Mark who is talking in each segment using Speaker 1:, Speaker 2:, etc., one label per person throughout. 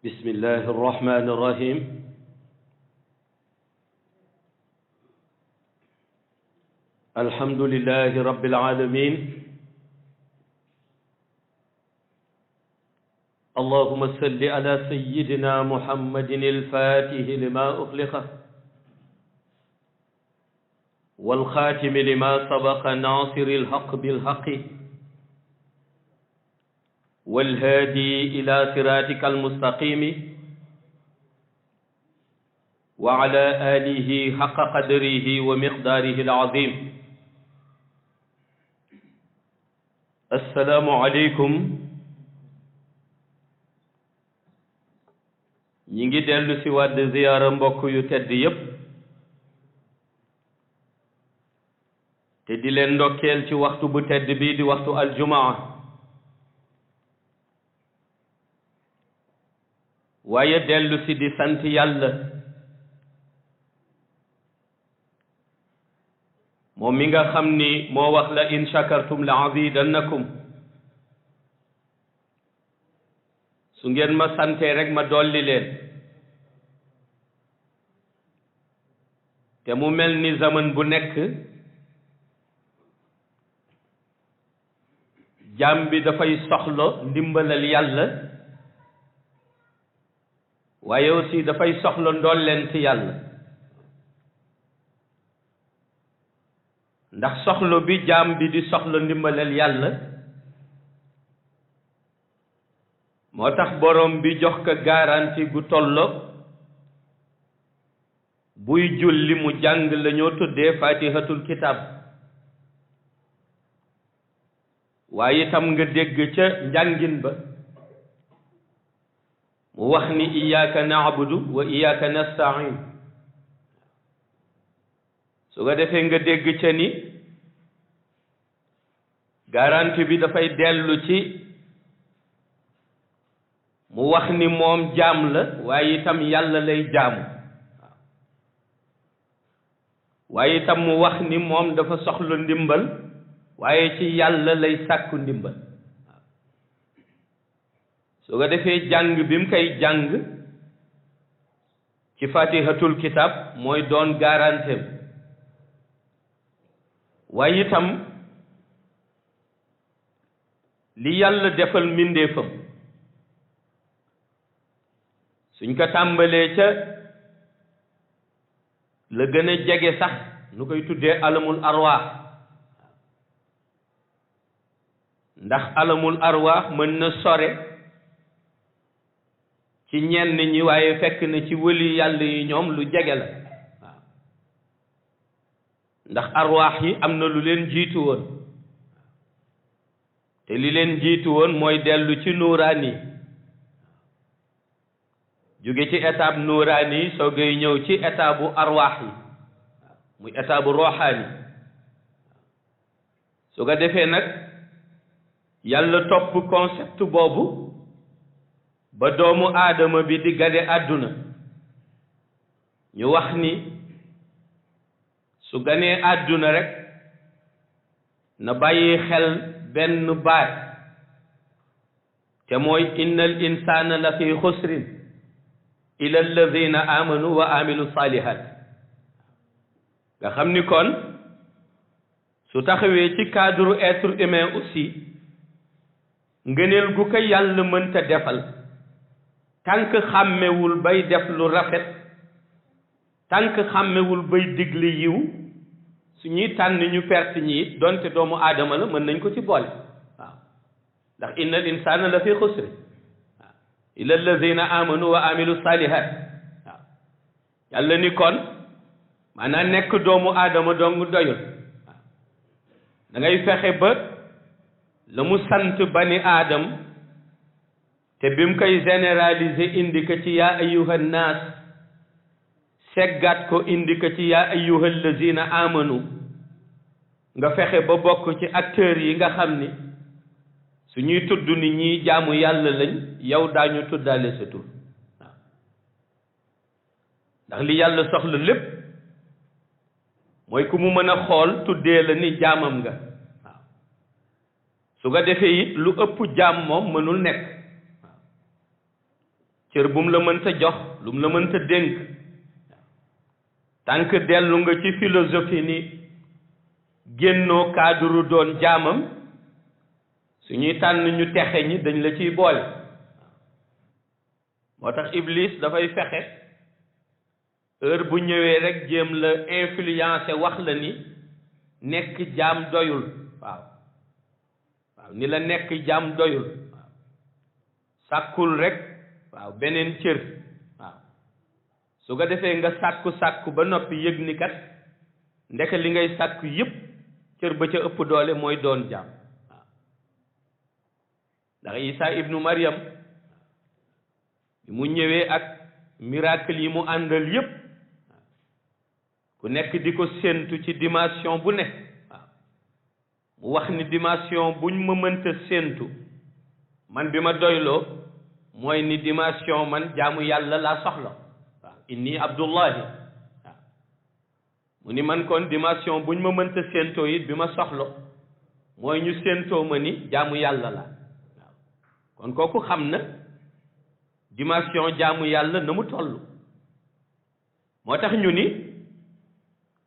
Speaker 1: بسم الله الرحمن الرحيم الحمد لله رب العالمين اللهم صل على سيدنا محمد الفاتح لما أغلق والخاتم لما سبق ناصر الحق بالحق والهادي إلى صراطك المستقيم وعلى آله حق قدره ومقداره العظيم السلام عليكم ñi ngi dellu si waat ziyaara mbokk yu tedd yépp te di leen ndokkeel ci waxtu bu tedd bi di waxtu aljumaa waaye dellu si di sant yàlla moom mi nga xam ni moo wax la in shakartum la azidannakum su ngeen ma sante rek ma dolli leen te mu mel ni zaman bu nekk jaam bi dafay soxla ndimbalal yàlla waaye aussi dafay soxla ndolleen ci yàlla ndax soxla bi jaam bi di soxla ndimbalal yàlla moo tax borom bi jox ko garantie gu tolloog buy julli mu jàng la ñoo tuddee fatihatul kitab waaye itam nga dégg ca njàngin ba mu wax ni iyyaka na'budu wa iyyaka nasta'in su ko defee nga dégg ca ni garantie bi dafay dellu ci mu wax ni moom jaam la waaye itam yàlla lay jaamu waaye itam mu wax ni moom dafa soxla ndimbal waaye ci yàlla lay sàkku ndimbal su ko defee jàng bi mu koy jàng ci fatihatul kitab mooy doon garantie waaye itam li yàlla defal mbindeefam suñ ko tàmbalee ca la gën a jege sax nu koy tuddee alamul arwaax ndax alamul arwaax mën na sore ci ñenn ñi waaye fekk na ci wëli yàlla yi ñoom lu jege la waaw ndax arwaax yi am na lu leen jiitu woon te li leen jiitu woon mooy dellu ci nuuraani jóge ci étape nuuraani yi soo ngay ñëw ci étape bu arwaax yi muy étape bu roxaani su ko defee nag yàlla topp concept boobu ba doomu aadama bi di gane àdduna ñu wax ni su ganee àdduna rek na bàyyi xel benn baat te mooy innal insana la fi xusrin illa alladina amanu wa amilu salihat nga xam ni kon su taxawee ci cadre être humain aussi ngëneel gu ko yàlla mënta defal tànk xàmmewul bay def lu rafet tànk xàmmewul bay digle yiw su ñuy tànn ñu perte ñi it donte doomu aadama la mën nañ ko ci boole waaw ndax innal insana la fi xusri waaw illa alladina amanu wa amilu salihat waaw yàlla ni kon maanaam nekk doomu aadama dong doyul waaw da ngay fexe ba la mu sant bani aadam te bi mu koy généraliser indi ko ci yaa ayyuha nnaas seggaat ko indi ko ci yaa ayyuha allazina amanu nga fexe ba bokk ci acteurs yi nga xam ni su ñuy tudd ni ñii jaamu yàlla lañ yow daañu tuddaale sa tur waaw ndax li yàlla soxla lépp mooy ku mu mën a xool tuddee la ni jaamam nga waaw su ko defee it lu ëpp jaam moom mënul nekk cër bu mu la mënta jox lu mu la mënta dénk tant que dellu nga ci philosophie ni génnoo cadre doon jaamam suñuy tànn ñu texe ñi dañ la ciy boole moo tax Iblis dafay fexe heure bu ñëwee rek jéem la influencer wax la ni nekk jaam doyul waaw ni la nekk jaam doyul waaw sàkkul rek waaw beneen cër waaw su ko defee nga sàkku ba noppi yëg ni kat ndeke li ngay sàkku yépp cër ba ca ëpp doole mooy doon jaam waaw ndax Isa ibnu Maryam mu ñëwee ak miracle yi mu àndal yépp ku nekk di ko séentu ci dimension bu ne waaw mu wax ni dimension buñ ma mënta séentu man bi ma doyloo mooy ni dimension man jaamu yàlla laa soxla waaw inni abdullahi waaw mu ni man kon dimension buñ ma mënta séentoo it bi ma soxla mooy ñu séentoo ma ni jaamu yàlla la waaw kon kooku xam na dimension jaamu yàlla na mu toll moo tax ñu ni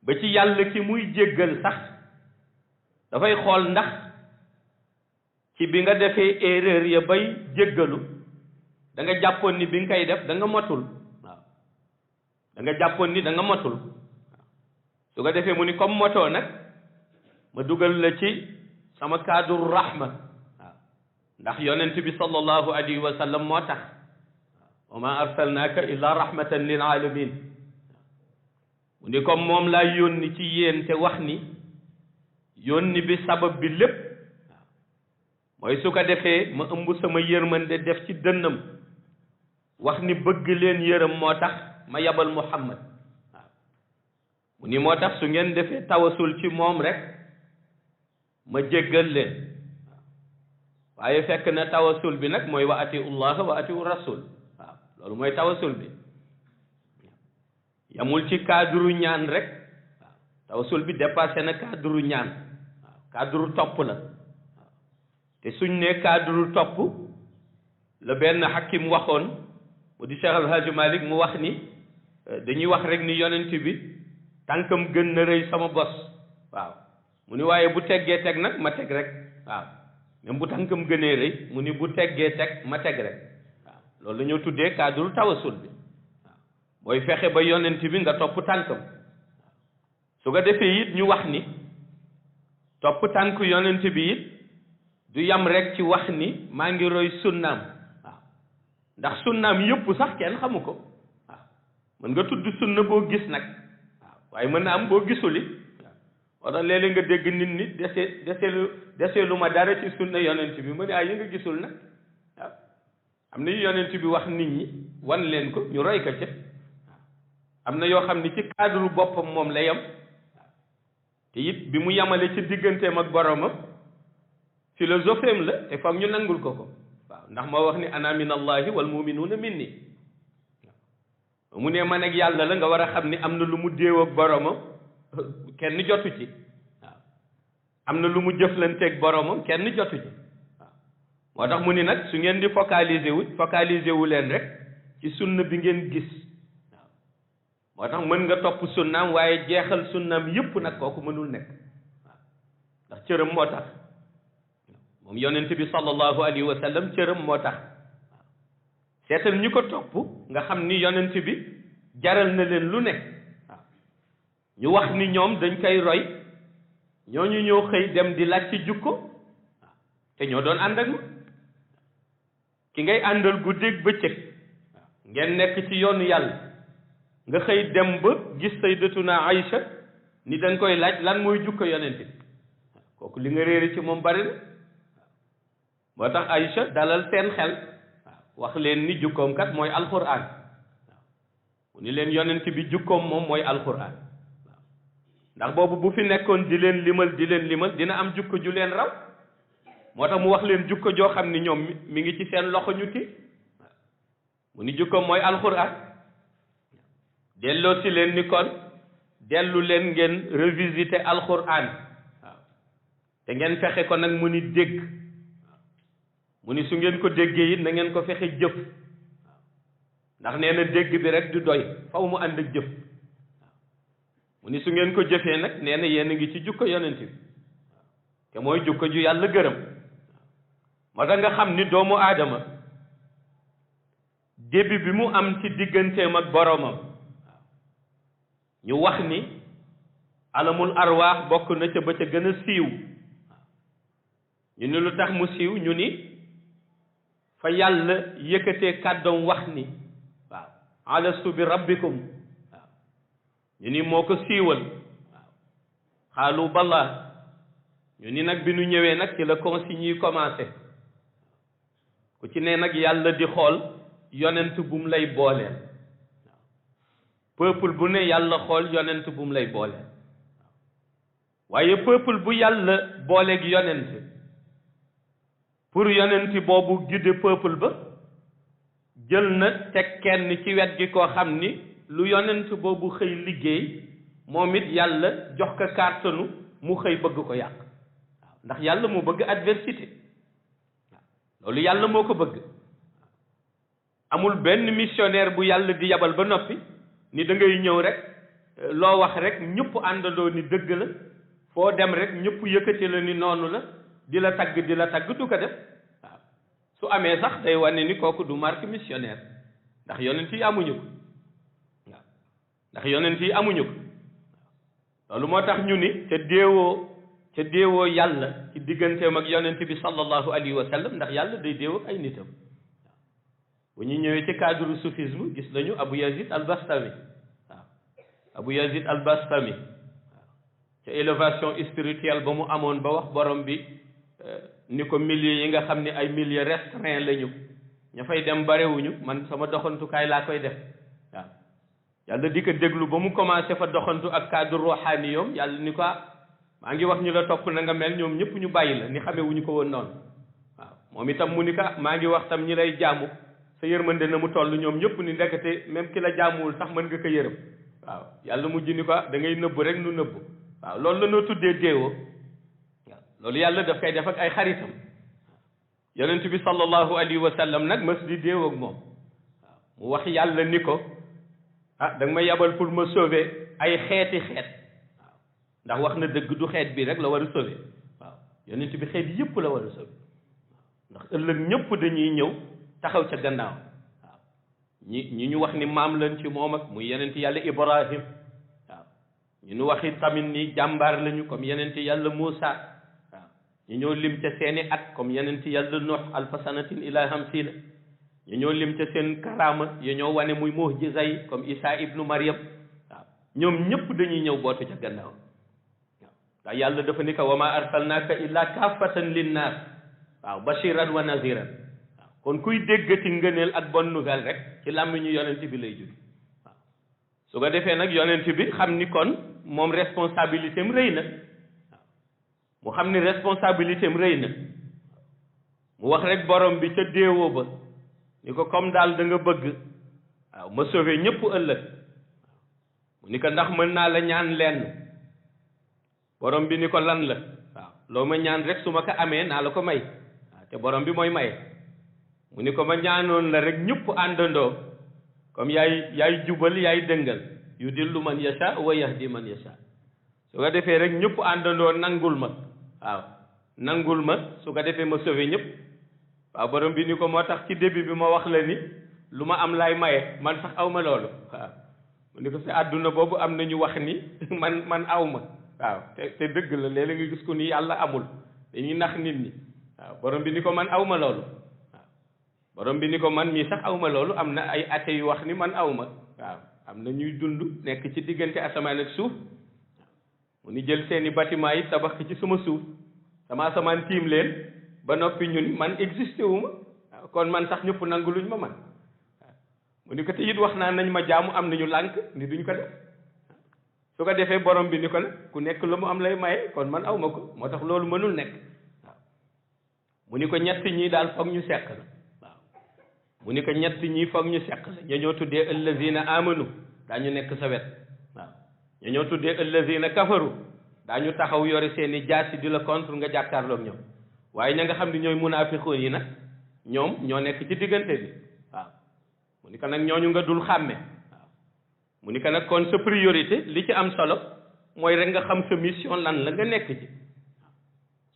Speaker 1: ba ci yàlla ki muy jéggal sax dafay xool ndax ci bi nga defee erreur ya bay jéggalu da nga jàppoon ni bi nga koy def da nga motul waaw da nga jàppoon ni da nga motul waaw su ko defee mu ni comme motoo nag ma dugal la ci sama cadre rahma waaw ndax yonent bi sallallahu alayhi wa sallam moo tax wa ma arsalnaaka illa rahmatan lil alamin mu ni comme moom laa yónni ci yéen te wax ni yónni bi sabab bi lépp waaw mooy su ko defee ma ëmb sama yërmande def ci dënnam wax ni bëgg leen yërëm moo tax ma yabal Muhammad waaw mu ni moo tax su ngeen defee tawasul ci moom rek ma jéggal leen waaw waaye fekk na tawasul bi nag mooy wa atiu llaha wa atiu rasul waaw loolu mooy tawasul bi yamul ci cadre ñaan rek waaw tawasul bi dépassé na cadre ñaan waaw cadre topp la waaw te suñ ne cadre topp la benn hakim waxoon mu di Cheikh Al Hadj Malick mu wax ni dañuy wax rek ni yonent bi tànkam gën na rëy sama bos waaw mu ni waaye bu teggee teg nag ma teg rek waaw même bu tànkam gënee rëy mu ni bu teggee teg ma teg rek waaw loolu la ñoo tuddee cadre tawasul bi booy fexe ba yonent bi nga topp tànkam su ko defee it ñu wax ni topp tànk yonent bi it du yam rek ci wax ni maa ngi roy sunnaam waaw ndax sunnaam yëpp sax kenn xamu ko waaw mën nga tudd sunna boo gis nag waaw waaye mën na am boo gisuli waaw wala léeg-léeg nga dégg nit ñi dese lu ma dara ci sunna yonent bi ma ne yi nga gisul nag waaw am na yu yonent bi wax nit ñi wan leen ko ñu roy ko ca am na yoo xam ni ci cadre boppam moom la yem te it bi mu yemale ci digganteem ak boromam philosophie am la te foog ñu nangul ko waaw ndax moo wax ni ana min allahi wal muminuuna minni waaw mu ne man ak yàlla la nga war a xam ni am na lu mu déew ak boromam kenn jotu ci waaw am na lu mu jëflanteeg boromam kenn jotu ci waaw moo tax mu ni nag su ngeen di focaliser wu leen rek ci sunna bi ngeen gis moo tax mën nga topp sunnaam waaye jeexal sunnaam yépp nag kooku mënul nekk waaw ndax cëram moo tax moom yonent bi sallallahu alayhi wa sallam cëram moo tax waaw seetal ñu ko topp nga xam ni yonent bi jaral na leen lu nekk waaw ñu wax ni ñoom dañ koy roy ñooñu ñoo xëy dem di laaj ci jukko waaw te ñoo doon ànd ak ma ki ngay àndal guddeeg bëccëg waaw ngeen nekk ci yoonu yàlla nga xëy dem ba gis sayyidatuna Aïcha ni dañ koy laaj lan mooy jukko yonent bi kooku li nga réeri ci moom bari na moo tax Aïcha dalal seen xel waaw wax leen ni jukkoom kat mooy alquran waaw mu ni leen yonent bi jukkoom moom mooy alquran waaw ndax boobu bu fi nekkoon di leen limal dina am jukko ju leen raw moo tax mu wax leen jukko joo xam ni ñoom mi ngi ci seen loxo ñu ti waaw mu ni jukkoom mooy alquran delloo si leen ni kon dellu leen ngeen revisiter alquran waaw te ngeen fexe ko nag mu ni dégg waaw mu ni su ngeen ko déggee it na ngeen ko fexe jëf waaw ndax nee na dégg bi rek du doy faw mu ànd ak jëf mu ni su ngeen ko jëfee nag nee na yéen a ngi ci jukko yonent bi te mooy jukko ju yàlla gërëm moo tax nga xam ni doomu aadama début bi mu am ci digganteem ak boromam ñu wax ni alamul arwaax bokk na ca ba ca gën a siiw ñu ni lu tax mu siiw ñu ni fa yàlla yëkkatee kàddoom wax ni waaw alastu bi rabbikum waaw ñu ni moo ko siiwal waaw xaalu balaa ñu ni nag bi nu ñëwee nag ci la consigne yi commencé ku ci ne nag yàlla di xool yonent bu mu lay booleel waaw peuple bu ne yàlla xool yonent bu mu lay booleel waaye peuple bu yàlla booleeg yonent pour yonent boobu gidde peuple ba jël na teg kenn ci wet gi koo xam ni lu yonent boobu xëy liggéey moom it yàlla jox ko kàttanu mu xëy bëgg ko yàq waaw ndax yàlla moo bëgg adversité waaw loolu yàlla moo ko bëgg amul benn missionnaire bu yàlla di yabal ba noppi ni da ngay ñëw rek loo wax rek ñëpp àndandoo ni dëgg la foo dem rek ñëpp yëkkati la ni noonu la di la tagg du ko def waaw su amee sax day wane ni kooku du marque missionnaire ndax yonent yi amuñu ko waaw ndax yonent yi amuñu ko loolu moo tax ñu ni ca déewoo yàlla ci digganteem ak yonent bi sallallahu alayhi wa sallam ndax yàlla day déewoo ak ay nitam bu ñu ñëwee ci cadre soufisme gis nañu Abu Yazid al-Bastami waaw Abu Yazid al-Bastami waaw ca élévation spirituelle ba mu amoon ba wax borom bi ni ko milieux yi nga xam ne ay milieux restreints lañu ña fay dem barewuñu man sama doxantukaay laa koy def waaw yàlla di ko déglu ba mu commencé fa doxantu ak cadre ruhani yoom yàlla ni ko maa ngi wax ñu la topp na nga mel ñoom ñëpp ñu bàyyi la ni xamee wuñu ko woon noonu waaw moom itam mu ni ko maa ngi wax tam ñi lay jaamu sa yërmande na mu toll ñoom ñëpp ni ndekete même ki la jaamuwul sax mën nga ko yërëm waaw yàlla mujj ni ko da ngay nëbb rek nu nëbb waaw loolu la noo tuddee déewoo waaw loolu yàlla daf koy def ak ay xaritam yonent bi sallallahu alayhi wa sallam nag mas di déewoo ak moom waaw mu wax yàlla ni ko da nga ma yabal pour ma sauver ay xeeti xeet waaw ndax wax na dëgg du xeet bi rek la war a sauver waaw yonent bi xeet yëpp la war a sauver waaw ndax ëllëg ñëpp dañuy ñëw taxaw ca gannaaw waaw ñi ñu wax ni maam lañ ci moom ak muy yeneen yàlla Ibrahim waaw ñu waxi tamit ni jàmbaar lañu comme yeneen yàlla Moussa waaw ñu ñëw lim ca seeni at comme yeneen yàlla Nuh alfa sanatin ila hamsina ñu ñëw lim ca seen karaama yu ñoo wane muy mu'jiza yi comme Isa ibnu Maryam waaw ñoom ñëpp dañuy ñëw bootu ca gannaaw waaw ndax yàlla dafa ni ko wa ma arsalnaaka illa kaafatan linnaas waaw bashiran wa naziran kon kuy déggati ngëneel ak bonne nouvelle rek ci làmmiñu yonent bi lay jóge waaw su ko defee nag yonent bi xam ni kon moom responsabilité am rëy na waaw mu xam ni responsabilité am rëy na mu wax rek borom bi ca déewoo ba ni ko comme daal da nga bëgg waaw ma sauver ñëpp ëllëg mu ni ko ndax mën naa la ñaan lenn borom bi ni ko lan la waaw loo ma ñaan rek su ma ko amee naa la ko may waaw te borom bi mooy maye mu ni ko ma ñaanoon la rek ñëpp àndandoo comme yaay jubal yaay dëngal yudillu man yasha wa yahdi man yasha su ko defee rek ñëpp àndandoo nangul ma waaw nangul ma su ko defee ma sauvé ñëpp waaw borom bi ni ko moo tax ci début bi ma wax la ni lu ma am laay maye man sax aw ma loolu waaw mu ni ko si àdduna boobu am na ñu wax ni man aw ma waaw te dëgg la léeg-léeg nga gis ko ni yàlla amul dañuy nax nit ñi waaw borom bi ni ko man aw ma loolu borom bi ni ko man mii sax awma loolu am na ay ate yu wax ni man awma waaw am na ñuy dund nekk ci diggante asamaan ak suuf mu ni jël seeni bâtiment yi tabax ci sama suuf sama asamaan tiim leen ba noppi ñu ni man existé wu ma waaw kon man sax ñëpp nangu luñ ma man waaw mu ni ko te it wax naa nañ ma jaamu am nañu lànk ni duñ ko def su ko defee borom bi ni ko nag ku nekk lu mu am lay maye kon man awma ko moo tax loolu mënul nekk waaw mu ni ko ñett ñii daal foog ñu seq la mu ni ko ñett ñii foog ñu seq la ña ñoo tuddee allazina amanu daañu nekk sa wet waaw ña ñoo tuddee allazina kafaru daañu taxaw yore seeni jaasi di la contre nga jàkkaarloog ñoom waaye ña nga xam ne ñooy munaafiqoon yi nag ñoom ñoo nekk ci diggante bi waaw mu ni ko nag ñooñu nga dul xàmme waaw mu ni ko nag kon sa priorité li ci am solo mooy rek nga xam sa mission lan la nga nekk ci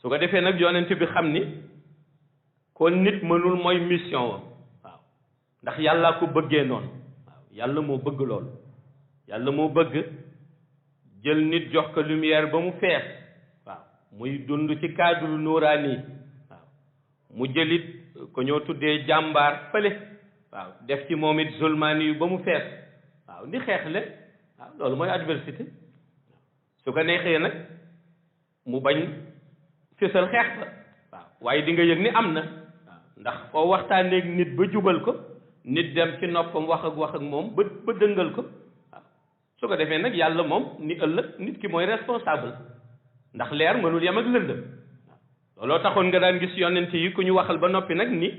Speaker 1: su ko defee nag yonent bi xam ni kon nit mënul mooy mission wa waaw ndax yàlla ko bëggee noonu waaw yàlla moo bëgg loolu yàlla moo bëgg jël nit jox ko lumière ba mu fees waaw muy dund ci cadre nuuraani waaw mu jëlit ko ñoo tuddee jàmbaar fële waaw def ci moom it zulmaani yu ba mu fees waaw di xeexle waaw loolu mooy adversité su ko neexee nag mu bañ fésal xeex ba waaw waaye di nga yëg ni am na waaw ndax foo waxtaaneeg nit ba jubal ko nit dem ci noppam wax ak moom ba dëngal ko waaw su ko defee nag yàlla moom ni ëllëg nit ki mooy responsable ndax leer mënul yem ak lëndëm waaw looloo taxoon nga daan gis yonent yi ku ñu waxal ba noppi nag ni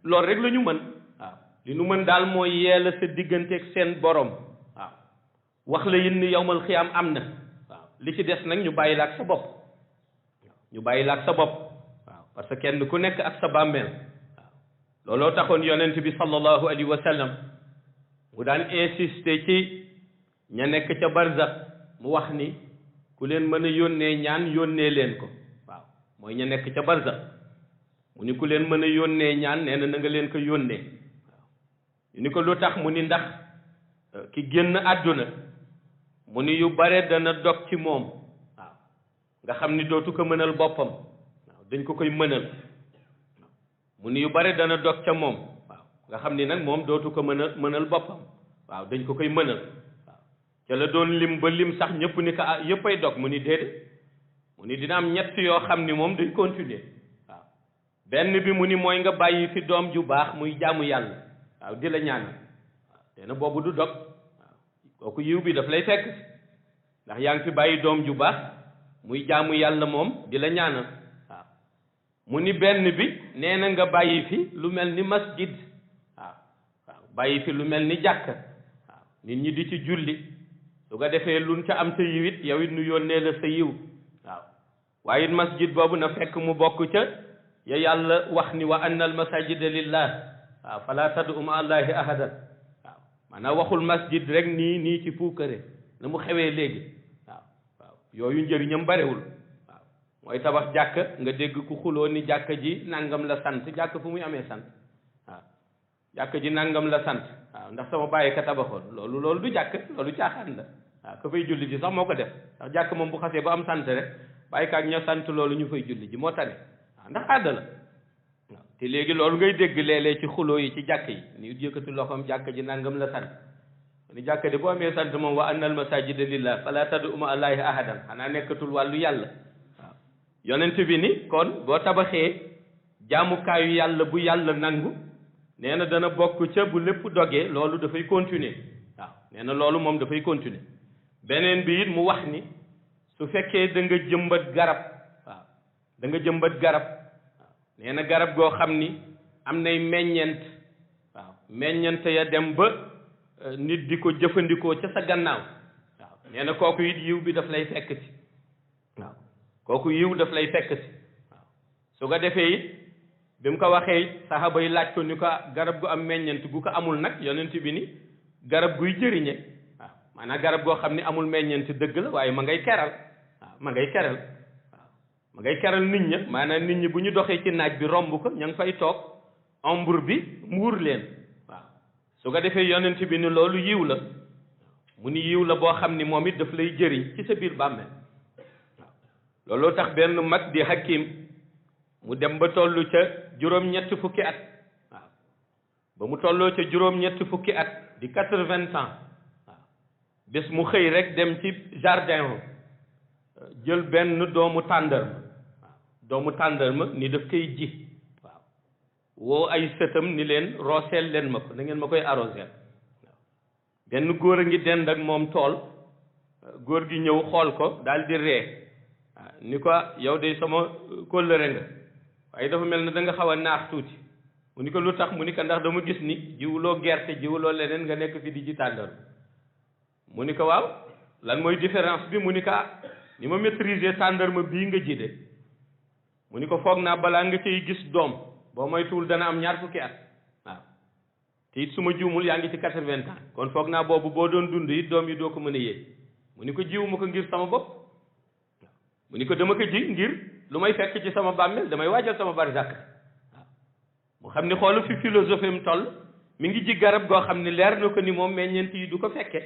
Speaker 1: loolu rek la ñu mën waaw li nu mën daal mooy yeela sa digganteeg seen borom waaw wax la yin ni yawmal xiyaam am na waaw li ci des nag ñu bàyyi la ak sa bopp ñu bàyyi la ak sa bopp waaw parce que kenn ku nekk ak sa bàmmeel waaw looloo taxoon yonent bi sallallahu alayhi wa sallam mu daan insister ci ña nekk ca barzak mu wax ni ku leen mën a yónnee ñaan yónnee leen ko waaw mooy ña nekk ca barzak mu ni ku leen mën a yónnee ñaan nee na nga leen ko yónnee waaw ñu ni ko lu tax mu ni ndax ki génn àdduna mu ni yu bare dana dog ci moom waaw nga xam ni dootu ko mënal boppam waaw dañ ko koy mënal mu ni yu bare dana dog ca moom waaw nga xam ni nag moom dootu ko mënal boppam waaw dañ ko koy mënal waaw ca la doon lim ba lim sax ñëpp ni ko ah yëpp ay dog mu ni déedéet mu ni dina am ñett yoo xam ni moom dañ continuer waaw benn bi mu ni mooy nga bàyyi fi doom ju baax muy jaamu yàlla waaw di la ñaan waaw te na boobu du dog waaw kooku yiw bi daf lay fekk ndax yaa ngi fi bàyyi doom ju baax muy jaamu yàlla moom di la ñaanal waaw mu ni benn bi nee na nga bàyyi fi lu mel ni masjid waaw waaw bàyyi fi lu mel ni jàkk waaw nit ñi di ci julli su ko defee luñ ca am sa yiw it yow it nu yónnee la sa yiw waaw waaye it masjid boobu na fekk mu bokk ca ya yàlla wax ni wa anna al masajida lillah waaw fala tad'u ma allahi ahadan waaw maanaam waxul masjid rek nii ci puukare na mu xewee léegi waaw waaw yooyu njëriñam barewul waaw mooy tabax jàkk nga dégg ku xuloo ni jàkk ji nangam la sant jàkk fu muy amee sant waaw jàkk ji nangam la sant waaw ndax sama bàyyi ka tabaxoon loolu du jàkk loolu caaxaan la waaw ka fay julli ji sax moo ko def ndax jàkk moom bu xasee ba am sant rek bàyyi kaak ña sant loolu ñu fay julli ji moo tane waaw ndax àdd la waaw te léegi loolu ngay dégg léeg-léeg ci xuloo yi ci jàkk yi ni yëkkati loxoom jàkk ji nangam la sant ni jàkk de boo amee sant moom wa anna al masajida lillah fala tad'u ma allahi ahadan xanaa nekkatul wàllu yàlla waaw yonent bi ni kon boo tabaxee jaamukaayu yàlla bu yàlla nangu nee na dana bokk ca bu lépp dogee loolu dafay continuer waaw nee na loolu moom dafay continuer beneen bi it mu wax ni su fekkee da nga jëmbat garab waaw da nga jëmbat garab waaw nee na garab goo xam ni am nay meññeent waaw meññeent ya dem ba nit di ko jëfandikoo ca sa gannaaw waaw nee na kooku it yiw bi daf lay fekk si waaw kooku yiw daf lay fekk si waaw su ko defee it bi mu ko waxee saxaaba yi laaj ko ni ko garab gu am meññeent gu ko amul nag yonent bi ni garab guy jëriñe waaw maanaam garab goo xam ni amul meññeent dëgg la waaye ma ngay keral waaw ma ngay keral waaw ma ngay keral nit ña maanaam nit ñi bu ñu doxee ci naaj bi romb ko ña ngi fay toog ombre bi muur leen waaw su ko defee yonent bi ni loolu yiw la mu ni yiw la boo xam ni moom it daf lay jëriñ ci sa biir bàmmeel waaw looloo tax benn mag di hakim mu dem ba tollu ca juróom-ñett fukki at waaw ba mu tolloo ca juróom-ñett fukki at di 80 ans waaw bés mu xëy rek dem ci jardin jël benn doomu tàndarma waaw doomu tàndarma ni daf koy ji waaw woo ay sëtam ni leen rooseel leen ma ko na ngeen ma koy arroser waaw benn góor a ngi dend ak moom tool góor gi ñëw xool ko daal di ree waaw ni ko yow de sama kóllëre nga waaye dafa mel ne da nga xaw a naax tuuti mu ni ko lu tax mu ni ko ndax dama gis ni jiwuloo gerte jiwuloo leneen nga nekk fi di ji tàndarma mu ni ko waaw lan mooy différence bi mu ni ko ni ma maîtriser tàndarma bii nga ji de mu ni ko foog naa balaa nga cay gis doom boo moytuwul dana am 20 at waaw te it su ma juumul yaa ngi ci 80 ans kon foog naa boobu boo doon dund it doom yi doo ko mën a yéeg mu ni ko jiwu ma ko ngir sama bopp mu ni ko dama ko ji ngir lu may fekk ci sama bàmmeel damay waajal sama barzak waaw mu xam ni xoolu fi philosophie am toll mi ngi ji garab goo xam ne leer na ko ni moom meññeent yi du ko fekke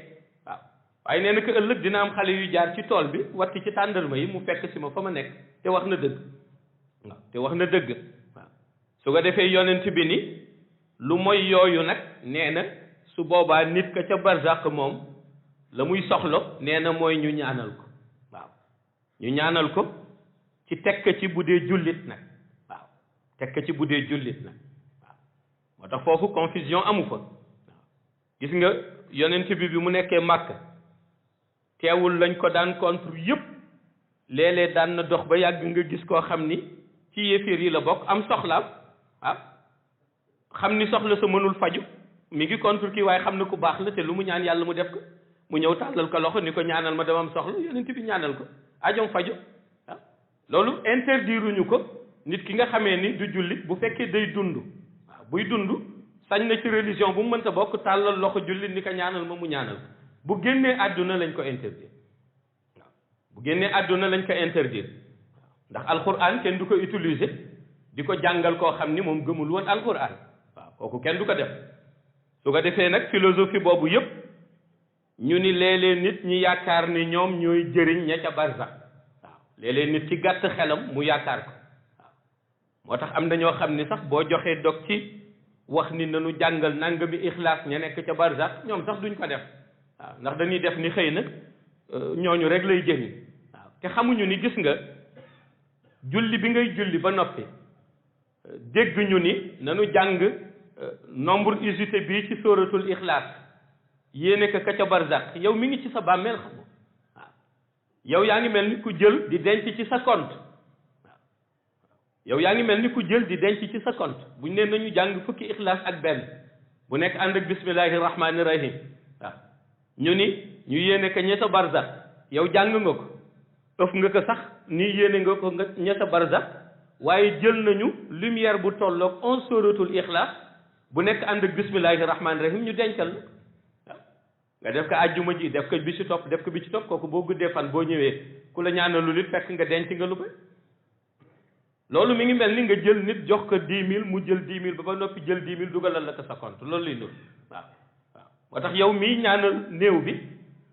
Speaker 1: waaw waaye nee na ko ëllëg dina am xale yu jaar ci tool bi watti ci tàndarma yi mu fekk si ma fa ma nekk te wax na dëgg waaw te wax na dëgg waaw su ko defee yonent bi ni lu mooy yooyu nag nee na su boobaa nit ka ca barzak moom la muy soxlo nee na mooy ñu ñaanal ko waaw ñu ñaanal ko ci tekk ci bu dee jullit nag waaw tekk ci bu dee jullit nag waaw moo tax foofu confusion amu fa waaw gis nga yonent bi mu nekkee màkk teewul lañ ko daan contre yëpp léeg-léeg daan na dox ba yàgg nga gis koo xam ni ci yéeféer yi la bokk am soxlaam waaw xam ni soxla sa mënul faju mi ngi contre kii waaye xam na ku baax la te lu mu ñaan yàlla mu def ko mu ñëw tàllal ko loxo ni ko ñaanal ma dama am soxla yonent bi ñaanal ko ajom faju waaw loolu interdiruñu ko nit ki nga xamee ni du jullit bu fekkee day dund waaw buy dund sañ na ci religion bu mu mënta bokk tàllal loxo jullit ni ko ñaanal ma mu ñaanal ko bu génnee àdduna lañ ko interdire waaw bu génnee àdduna lañ ko interdire waaw ndax alquran kenn du ko utiliser di ko jàngal koo xam ni moom gëmul woon alquran waaw kooku kenn du ko def su ko defee nag philosophie boobu yëpp ñu ni léeg-léeg nit ñi yaakaar ni ñoom ñooy jëriñ ña ca barzak waaw léeg-léeg nit ci gàtt xelam mu yaakaar ko waaw moo tax am na ñoo xam ni sax boo joxee dog ci wax ni nanu jàngal nangami ixlaas ña nekk ca barzak ñoom sax duñ ko def waaw ndax dañuy def ni xëy na ñooñu rek lay jëriñ waaw te xamuñu ni gis nga julli bi ngay julli ba noppi dégg ñu ni nanu jàng nombre usité bii ci sóoratul ixlaas yéene ka ca barzak yow mi ngi ci sa bàmmeel xam waaw yow yaa ngi mel ni ku jël di denc ci sa compte waaw yow yaa ngi mel ni ku jël di denc ci sa compte buñ ne nañu jàng fukki ixlaas ak benn bu nekk ànd ak bismillahi rahmaani rahim waaw ñu ni ñu yéene ka ñetta barzak yow jàng nga ko ëf nga ko sax nii yéene nga ko nga ñetta barzak waaye jël nañu lumière bu tolloog 11 sóoratul ixlaas bu nekk ànd ak bismillahi rahmaani rahim ñu dencal la nga def ko àjjuma ji def ko bi ci topp def ko bi ci topp kooku boo guddee fan boo ñëwee ku la ñaanalul it fekk nga denc nga lu ba loolu mi ngi mel ni nga jël nit jox ko 10 000 mu jël 10 000 ba noppi jël 10 000 dugalal la ko sa compte loolu lay nur waaw waaw moo tax yow mii ñaanal néew bi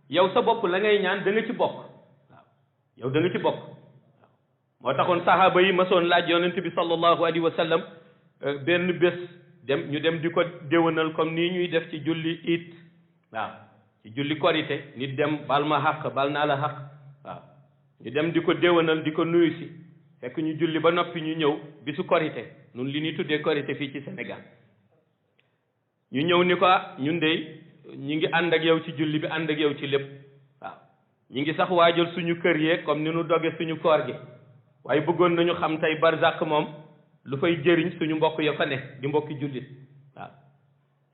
Speaker 1: yow sa bopp la ngay ñaan da nga ci bokk waaw yow da nga ci bokk waaw moo taxoon sahaaba yi masoon laaj yonent bi sallallahu alayhi wa sallam benn bés ñu dem di ko déwénal comme nii ñuy def ci julli it waaw ci julli korité nit dem bal ma xaq bal naa la xaq waaw ñu dem di ko déwénal di ko nuyu si fekk ñu julli ba noppi ñu ñëw bisu korité nun li ñuy tuddee korité fii ci Sénégal ñu ñëw ni ko ñun de ñi ngi ànd ak yow ci julli bi ànd ak yow ci lépp waaw ñi ngi sax waajal suñu kër yeeg comme ni nu doge suñu koor gi waaye bëggoon nañu xam tey barzak moom lu fay jëriñ suñu mbokk ya fa ne di mbokki jullit waaw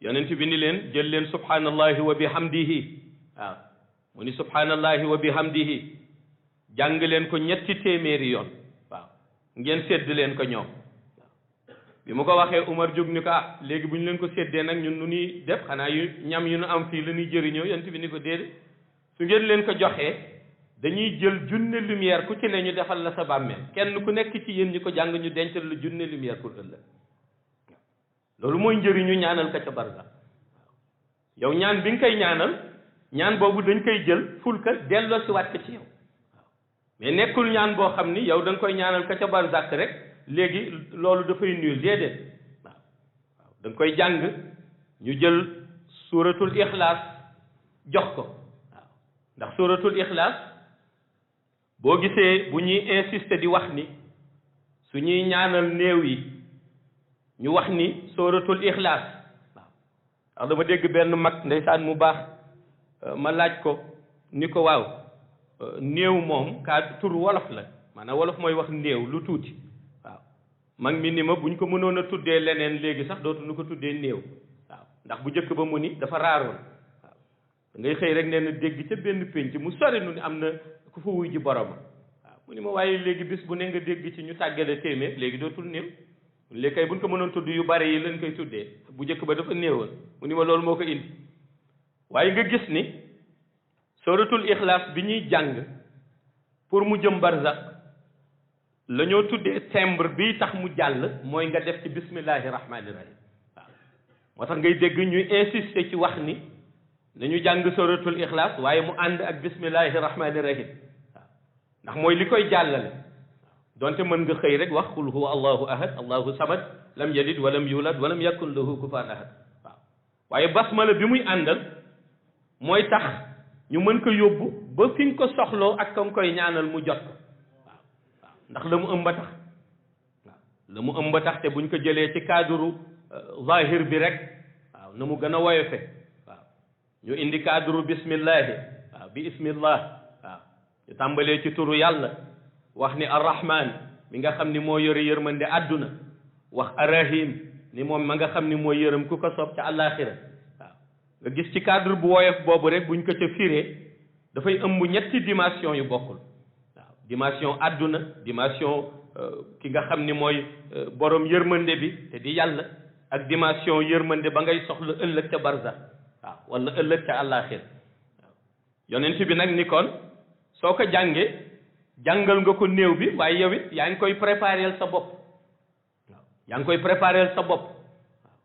Speaker 1: yonent bi ni leen jël leen subhanallahi wa bihamdihi waaw mu ni subhanallahi wa bihamdihi jàng leen ko 3 téeméeri yoon waaw ngeen sédd leen ko ñoom waaw bi mu ko waxee Umar jóg ni ko léegi bu ñu leen ko séddee nag ñun nu ñuy def xanaa yu ñam yu nu am fii la ñuy jëriñoo yonent bi ni ko déedéet su ngeen leen ko joxee dañuy jël 1,000 lumière ku ci ne ñu defal la sa bàmmeel kenn ku nekk ci yéen ñi ko jàng ñu dencal la 1,000 lumière pour ëllëg loolu mooy njëriñu ñaanal ka ca barzak yow ñaan bi nga koy ñaanal ñaan boobu dañ koy jël ful ka delloo si waat ko ci yow waaw mais nekkul ñaan boo xam ni yow da nga koy ñaanal ka ca barzak rek léegi loolu dafay nul déedéet waaw waaw da nga koy jàng ñu jël suuratul ixlaas jox ko waaw ndax suuratul ixlaas boo gisee bu ñuy insister di wax ni su ñuy ñaanal néew yi ñu wax ni sóoratul ixlaas waaw ndax dama dégg benn mag ndeysaan mu baax ma laaj ko ni ko waaw néew moom kaa tur wolof la maanaam wolof mooy wax néew lu tuuti waaw mag mi ni ma buñ ko mënoon a tuddee leneen léegi sax dootuñu ko tuddee néew waaw ndax bu njëkk ba mu ni dafa raaroon waaw da ngay xëy rek nee na dégg ca benn pénc mu sori nu ni am na ku fa wuy ji borom waaw mu ni ma waaye léegi bis bu ne nga dégg ci ñu tàggale téeméer léegi dootul néew léegi kay buñ ko mënoon tudd yu bari yi lañ koy tuddee bu njëkk ba dafa néewoon mu ni ma loolu moo ko indi waaye nga gis ni suratul ixlaas bi ñuy jàng pour mu jëm barzak la ñoo tuddee timbre bi tax mu jàll mooy nga def ci bismillahi rahmani rahim waaw moo tax ngay dégg ñuy insister ci wax ni nañu jàng suratul ixlaas waaye mu ànd ak bismillahi rahmani rahim waaw ndax mooy li koy jàllale donte mën nga xëy rek wax qul huwa allahu ahad allahu samad lam yalid walam yulad walam yakun lahu kufuwan ahad waaw waaye basmala bi muy àndal mooy tax ñu mën ko yóbbu ba fi nga ko soxloo ak ka nga koy ñaanal mu jot ko waaw waaw ndax la mu ëmb ba tax waaw la mu ëmb ba tax te buñ ko jëlee ci cadre zahir bi rek waaw na mu gën a woyofe waaw ñu indi cadre bismillahi waaw bi ismillah waaw ñu tàmbalee ci turu yàlla wax ni arrahman mi nga xam ni moo yore yërmande àdduna wax arrahim ni moom ma nga xam ni moo yërëm ku ko soob ca àllaaxira waaw nga gis ci cadre bu woyof boobu rek buñ ko ca firee dafay ëmb ñetti dimension yu bokkul waaw dimension àdduna dimension ki nga xam ni mooy borom yërmande bi te di yàlla ak dimension yërmande ba ngay soxla ëllëg ca barza waaw wala ëllëg ca àllaaxira waaw yonent bi nag ni kon soo ko jàngee jàngal nga ko néew bi waaye yow it yaa ngi koy prépareel sa bopp waaw yaa ngi koy prépareel sa bopp waaw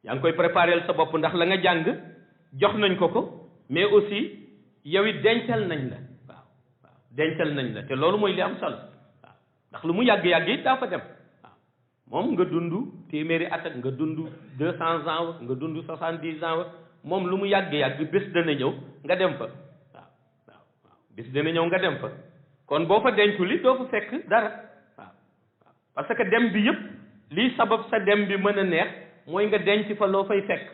Speaker 1: yaa ngi koy prépareel sa bopp ndax la nga jàng jox nañ ko ko mais aussi yow it dencal nañ la waaw waaw dencal nañ la te loolu mooy li am solo waaw ndax lu mu yàgg-yàgg it daa fa dem waaw moom nga dund téeméeri at ak nga dund 200 ans nga dund 70 ans moom lu mu yàgg-yàgg bés dana ñëw nga dem fa waaw waaw waaw bés dana ñëw nga dem fa kon boo fa denculi doo fa fekk dara waaw waaw parce que dem bi yëpp lii sabab sa dem bi mën a neex mooy nga denc fa loo fay fekk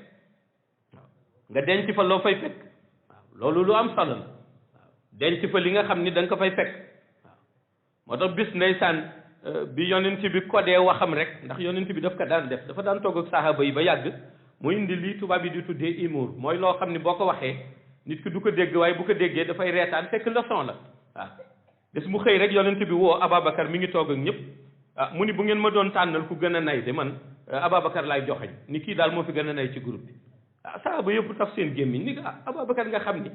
Speaker 1: waaw nga denc fa loo fay fekk waaw loolu lu am solo la waaw denc fa li nga xam ni da nga ko fay fekk waaw moo tax bis ndeysaan bi yonent bi kodee waxam rek ndax yonent bi daf ko daan def dafa daan toog ak sahaaba yi ba yàgg mu indi lii tubaab yi di tuddee humour mooy loo xam ni boo ko waxee nit ki du ko dégg waaye bu ko déggee dafay reetaan fekk leçon la waaw bés mu xëy rek yonent bi woo Ababacar mi ngi toog ak ñëpp ah mu ni bu ngeen ma doon tànnal ku gën a nay de man Ababacar laay joxeñ ni kii daal moo fi gën a nay ci groupe bi ah saaba yëpp taf seen gémmiñ ni ah Ababacar nga xam ni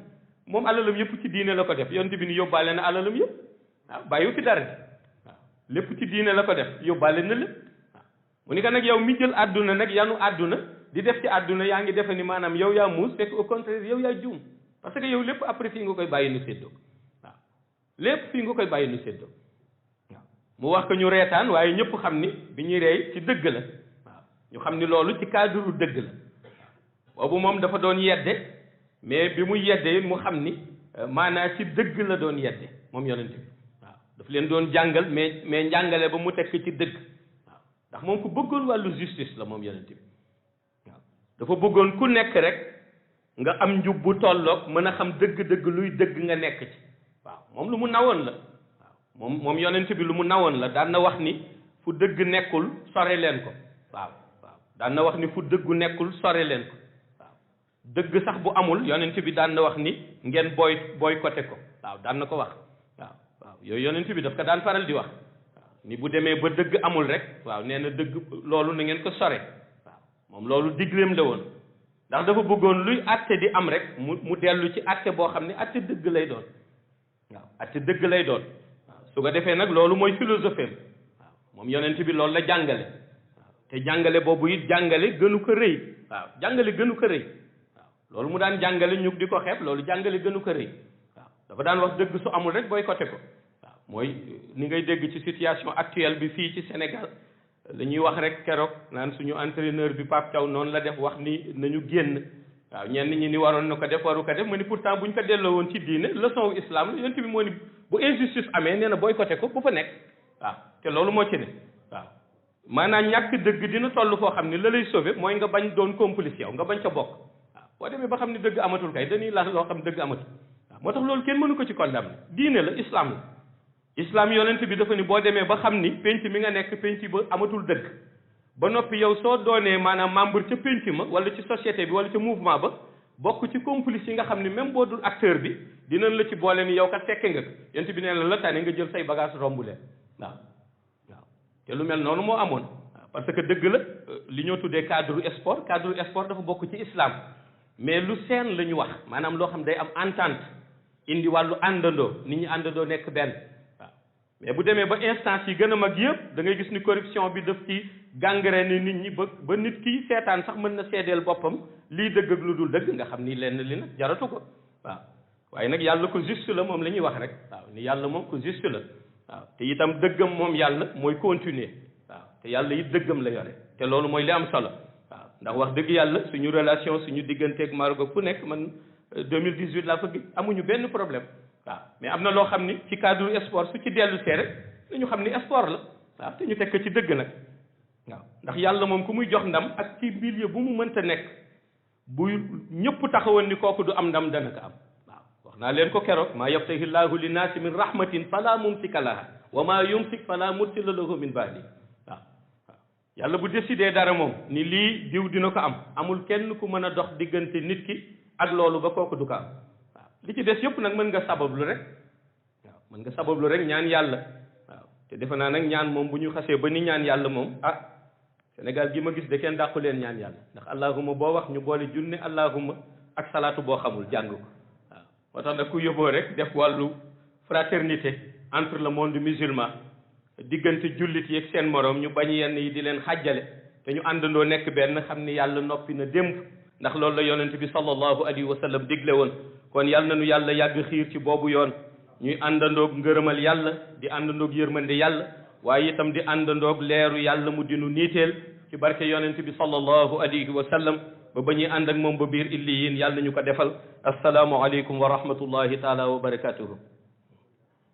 Speaker 1: moom alalam yëpp ci diine la ko def yonent bi ni yóbbaale na alalam yëpp waaw bàyyiwu fi dara waaw lépp ci diine la ko def yóbbaale na lépp waaw mu ni ko nag yow mi jël àdduna nag yanu àdduna di def ci àdduna yaa ngi defe ni maanaam yow yaa muus fekk au contraire yow yaa juum parce que yow lépp après fii nga koy bàyyi nu séddoo lépp fii nga koy bàyyi nu séddoo waaw mu wax ko ñu reetaan waaye ñëpp xam ni bi ñuy rey ci dëgg la waaw ñu xam ni loolu ci cadre dëgg la waaw boobu moom dafa doon yedde mais bi mu yeddee mu xam ni maanaa ci dëgg la doon yedde moom yonent bi waaw daf leen doon jàngal mais njàngale ba mu tekk ci dëgg waaw ndax moom ku bëggoon wàllu justice la moom yonent bi waaw dafa bëggoon ku nekk rek nga am njub bu tolloog mën a xam dëgg-dëgg luy dëgg nga nekk ci waaw moom lu mu nawoon la waaw moom yonent bi lu mu nawoon la daan na wax ni fu dëgg nekkul sore leen ko waaw waaw daan na wax ni fu dëggu nekkul sore leen ko waaw dëgg sax bu amul yonent bi daan na wax ni ngeen boycotté ko waaw daan na ko wax waaw waaw yooyu yonent bi daf ko daan faral di wax waaw ni bu demee ba dëgg amul rek waaw nee na dëgg loolu na ngeen ko sore waaw moom loolu digleem la woon ndax dafa bëggoon luy àtte di am rek mu dellu ci àtte boo xam ne àtte dëgg lay doon waaw àtte dëgg lay doon waaw su ko defee nag loolu mooy philosophie waaw moom yonent bi loolu la jàngale waaw te jàngale boobu it jàngale gënu ko rëy waaw jàngale gënu ko rëy waaw loolu mu daan jàngale ñu di ko xeeb loolu jàngale gënu ko rëy waaw dafa daan wax dëgg su amul rek boycotté ko waaw mooy ni ngay dégg ci situation actuelle bi fii ci Sénégal la ñuy wax rek keroog naan suñu entraîneur bi Pape Thiaw noonu la def wax ni nañu génn waaw ñenn ñi ni waroon na ko def waru ko def ma ni pourtant buñ ko delloo woon ci diine leçon wu islam yonent bi moo ni bu injustice amee nee na boycotté ko bu fa nekk waaw te loolu moo ci ne waaw maanaam ñàkk dëgg dina toll foo xam ne la lay sauver mooy nga bañ doon complice yow nga bañ ca bokk waaw boo demee ba xam ne dëgg amatul kay dañuy laaj loo xam dëgg amatul waaw moo tax loolu kenn mënu ko ci condamné diine la islam la islam yonent bi dafa ni boo demee ba xam ni penc mi nga nekk penc ba amatul dëgg ba noppi yow soo doonee maanaam membre ca penc ma wala ci société bi wala ca mouvement ba bokk ci complice yi nga xam ni même boo dul acteur bi dinañ la ci boole ni yow kat fekke nga ko yonent bi nee na la tane nga jël say bagage romb leen waaw waaw te lu mel noonu moo amoon waaw parce que dëgg la li ñoo tuddee cadre sport dafa bokk ci islam mais lu seen la ñu wax maanaam loo xam day am entente indi wàllu àndandoo nit ñi àndandoo nekk benn waaw mais bu demee ba instance yi gën a mag yëpp da ngay gis ni corruption bi daf ci gangrène nit ñi ba nit ki seetaan sax mën na seedeel boppam lii dëgg ak lu dul dëgg nga xam ni lenn li nag jaratu ko waaw waaye nag yàlla ko juste la moom la ñuy wax rek waaw ni yàlla moom ko juste la waaw te itam dëggam moom yàlla mooy continuer waaw te yàlla it dëggam la yore te loolu mooy li am solo waaw ndax wax dëgg yàlla suñu relation suñu digganteeg Maroc fu nekk man 2018 laa fa gis amuñu benn problème waaw mais am na loo xam ni ci cadre sport su ci dellu see rek dañu xam ni sport la waaw te ñu teg ko ci dëgg nag waaw ndax yàlla moom ku muy jox ndam ak ci milieu bu mu mënta nekk bu ñëpp taxawoon ni kooku du am ndam dana ko am waaw wax naa leen ko keroog maa yaftahi llaahu linnaasi min rahmatin fala mumsika laha wa maa yumsik fala mursila lahu min baadi waaw waaw yàlla bu décidé dara moom ni lii diw dina ko am amul kenn ku mën a dox diggante nit ki ak loolu ba kooku du ko am waaw li ci des yëpp nag mën nga sabablu rek waaw mën nga sabablu rek ñaan yàlla waaw te defe naa nag ñaan moom bu ñu xasee ba ni ñaan yàlla moom Sénégal gi ma gis de kenn dàqu leen ñaan yàlla ndax allahuma boo wax ñu boole junne allahuma ak salaatu boo xamul jàng ko waaw moo tax nag ku yóbboo rek def wàllu fraternité entre le monde musulman diggante jullit yi ak seen morom ñu bañ yenn yi di leen xàjjale te ñu àndandoo nekk benn xam ni yàlla noppi na démb ndax loolu la yonent bi sallallahu alayhi wa sallam digle woon kon yàlla na nu yàlla yàgg xiir ci boobu yoon ñuy àndandoog ngërëmal yàlla di àndandoog yërmande yàlla waaye itam di àndandoog leeru yàlla mu dinu niiteel ci barke yonent bi sallallahu alayhi wa sallam ba ñuy ànd ak moom ba biir illiyin yàlla ñu ko defal assalaamu aleykum wa rahmatullahi taala wa barakatuhu